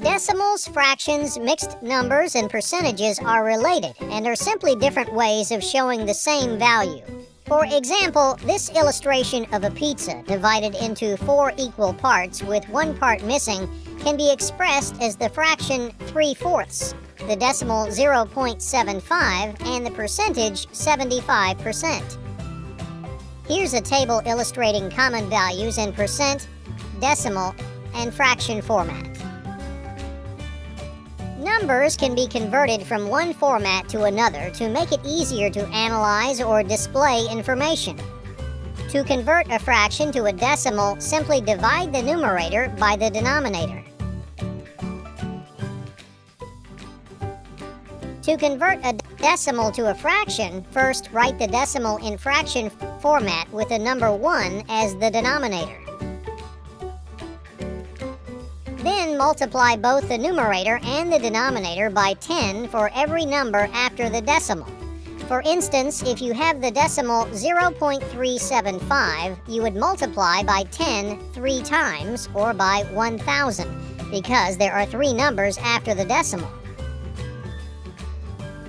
Decimals, fractions, mixed numbers, and percentages are related and are simply different ways of showing the same value. For example, this illustration of a pizza divided into 4 equal parts with 1 part missing can be expressed as the fraction 3/4, the decimal 0.75, and the percentage 75%. Here's a table illustrating common values in percent, decimal, and fraction format. Numbers can be converted from one format to another to make it easier to analyze or display information. To convert a fraction to a decimal, simply divide the numerator by the denominator. To convert a decimal to a fraction, first write the decimal in fraction format with the number 1 as the denominator. Then multiply both the numerator and the denominator by 10 for every number after the decimal. For instance, if you have the decimal 0.375, you would multiply by 10 3 times, or by 1,000, because there are 3 numbers after the decimal.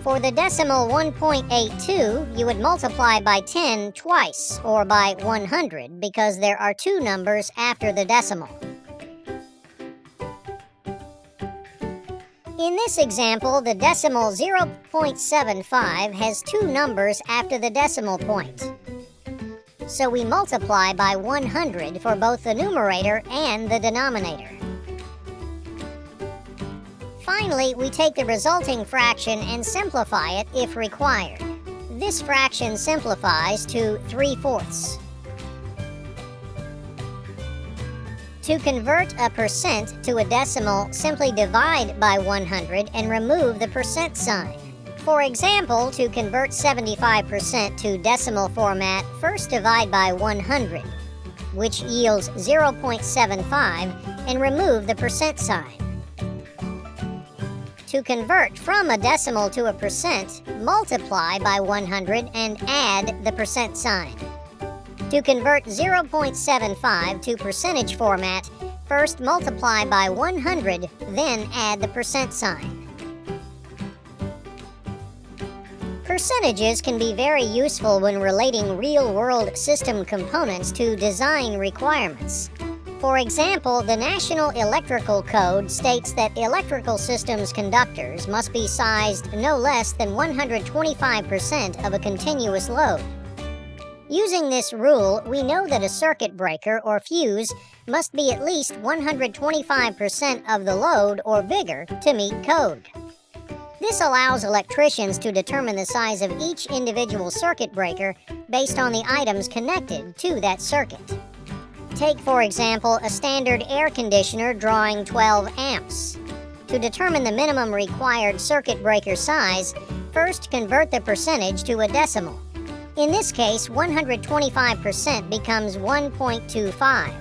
For the decimal 1.82, you would multiply by 10 twice, or by 100, because there are 2 numbers after the decimal. In this example, the decimal 0.75 has 2 numbers after the decimal point. So we multiply by 100 for both the numerator and the denominator. Finally, we take the resulting fraction and simplify it if required. This fraction simplifies to 3/4. To convert a percent to a decimal, simply divide by 100 and remove the percent sign. For example, to convert 75% to decimal format, first divide by 100, which yields 0.75, and remove the percent sign. To convert from a decimal to a percent, multiply by 100 and add the percent sign. To convert 0.75 to percentage format, first multiply by 100, then add the percent sign. Percentages can be very useful when relating real-world system components to design requirements. For example, the National Electrical Code states that electrical systems conductors must be sized no less than 125% of a continuous load. Using this rule, we know that a circuit breaker or fuse must be at least 125% of the load or bigger to meet code. This allows electricians to determine the size of each individual circuit breaker based on the items connected to that circuit. Take, for example, a standard air conditioner drawing 12 amps. To determine the minimum required circuit breaker size, first convert the percentage to a decimal. In this case, 125% becomes 1.25.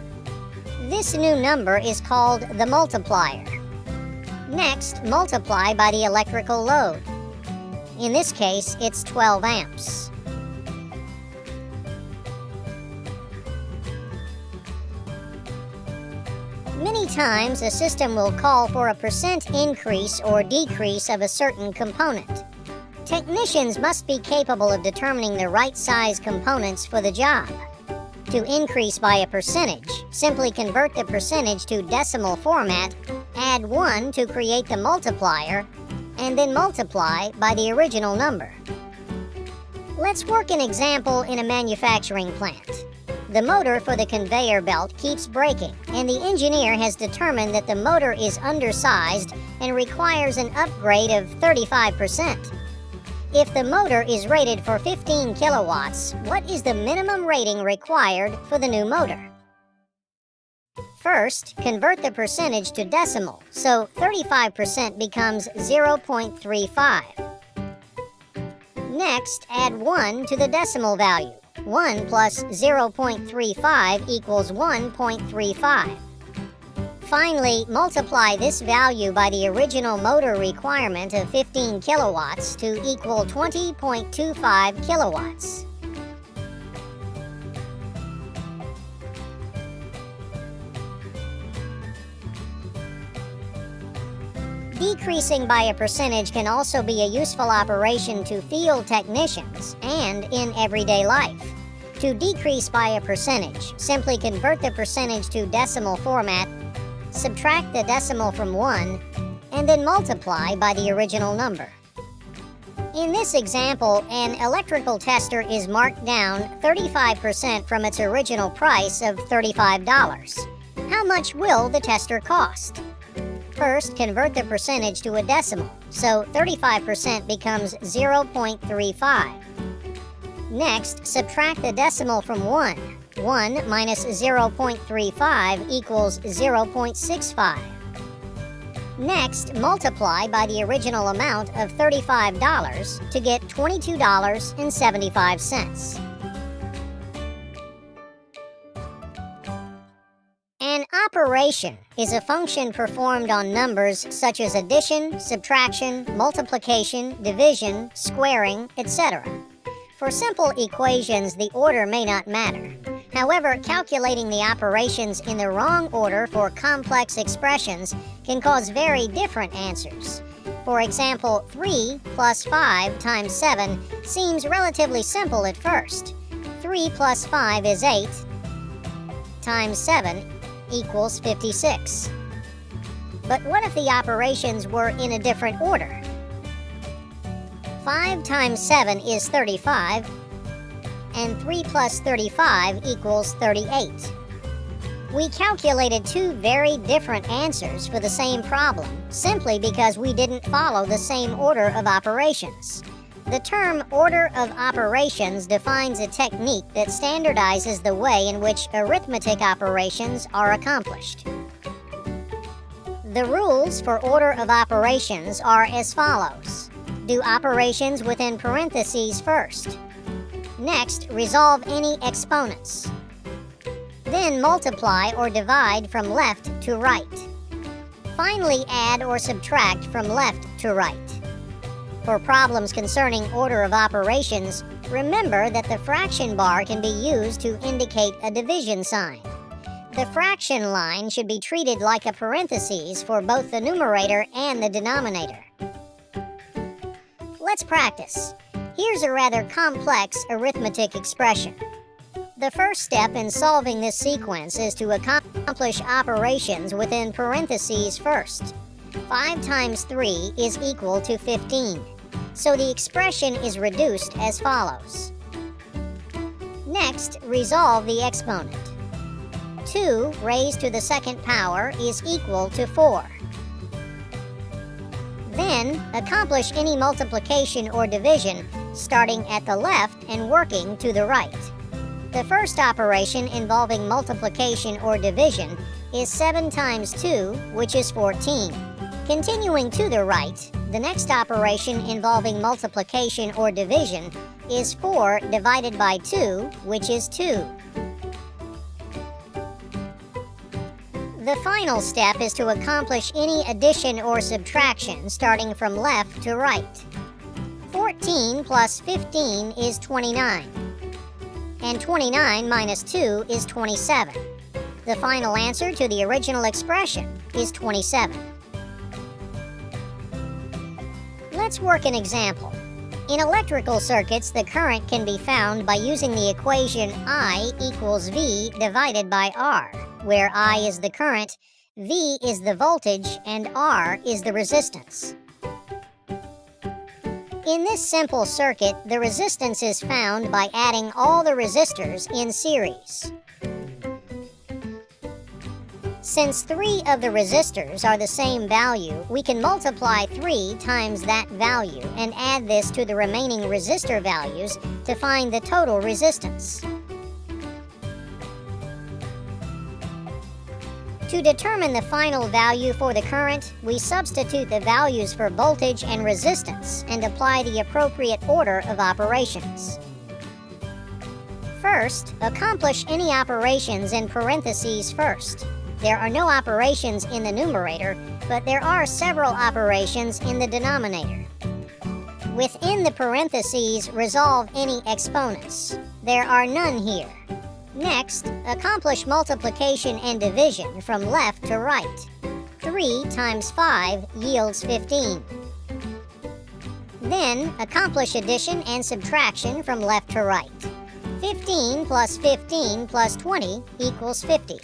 This new number is called the multiplier. Next, multiply by the electrical load. In this case, it's 12 amps. Many times, a system will call for a percent increase or decrease of a certain component. Technicians must be capable of determining the right size components for the job. To increase by a percentage, simply convert the percentage to decimal format, add 1 to create the multiplier, and then multiply by the original number. Let's work an example in a manufacturing plant. The motor for the conveyor belt keeps breaking, and the engineer has determined that the motor is undersized and requires an upgrade of 35%. If the motor is rated for 15 kilowatts, what is the minimum rating required for the new motor? First, convert the percentage to decimal, so 35% becomes 0.35. Next, add 1 to the decimal value. 1 plus 0.35 equals 1.35. Finally, multiply this value by the original motor requirement of 15 kilowatts to equal 20.25 kilowatts. Decreasing by a percentage can also be a useful operation to field technicians and in everyday life. To decrease by a percentage, simply convert the percentage to decimal format, subtract the decimal from 1, and then multiply by the original number. In this example, an electrical tester is marked down 35% from its original price of $35. How much will the tester cost? First, convert the percentage to a decimal, so 35% becomes 0.35. Next, subtract the decimal from 1. 1 minus 0.35 equals 0.65. Next, multiply by the original amount of $35 to get $22.75. An operation is a function performed on numbers such as addition, subtraction, multiplication, division, squaring, etc. For simple equations, the order may not matter. However, calculating the operations in the wrong order for complex expressions can cause very different answers. For example, 3 plus 5 times 7 seems relatively simple at first. 3 plus 5 is 8 times 7 equals 56. But what if the operations were in a different order? 5 times 7 is 35, and 3 plus 35 equals 38. We calculated two very different answers for the same problem, simply because we didn't follow the same order of operations. The term order of operations defines a technique that standardizes the way in which arithmetic operations are accomplished. The rules for order of operations are as follows. Do operations within parentheses first. Next, resolve any exponents. Then multiply or divide from left to right. Finally, add or subtract from left to right. For problems concerning order of operations, remember that the fraction bar can be used to indicate a division sign. The fraction line should be treated like a parenthesis for both the numerator and the denominator. Let's practice. Here's a rather complex arithmetic expression. The first step in solving this sequence is to accomplish operations within parentheses first. 5 times 3 is equal to 15, so the expression is reduced as follows. Next, resolve the exponent. 2 raised to the second power is equal to 4. Then, accomplish any multiplication or division, starting at the left and working to the right. The first operation involving multiplication or division is 7 times 2, which is 14. Continuing to the right, the next operation involving multiplication or division is 4 divided by 2, which is 2. The final step is to accomplish any addition or subtraction starting from left to right. 14 plus 15 is 29, and 29 minus 2 is 27. The final answer to the original expression is 27. Let's work an example. In electrical circuits, the current can be found by using the equation I equals V divided by R, where I is the current, V is the voltage, and R is the resistance. In this simple circuit, the resistance is found by adding all the resistors in series. Since 3 of the resistors are the same value, we can multiply 3 times that value and add this to the remaining resistor values to find the total resistance. To determine the final value for the current, we substitute the values for voltage and resistance and apply the appropriate order of operations. First, accomplish any operations in parentheses first. There are no operations in the numerator, but there are several operations in the denominator. Within the parentheses, resolve any exponents. There are none here. Next, accomplish multiplication and division from left to right. 3 3 times 5 yields 15. Then, accomplish addition and subtraction from left to right. 15 plus 15 plus 20 equals 50.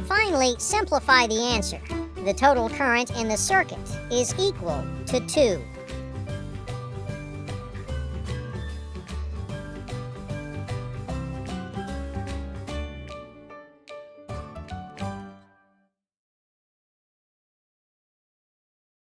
Finally, simplify the answer. The total current in the circuit is equal to 2.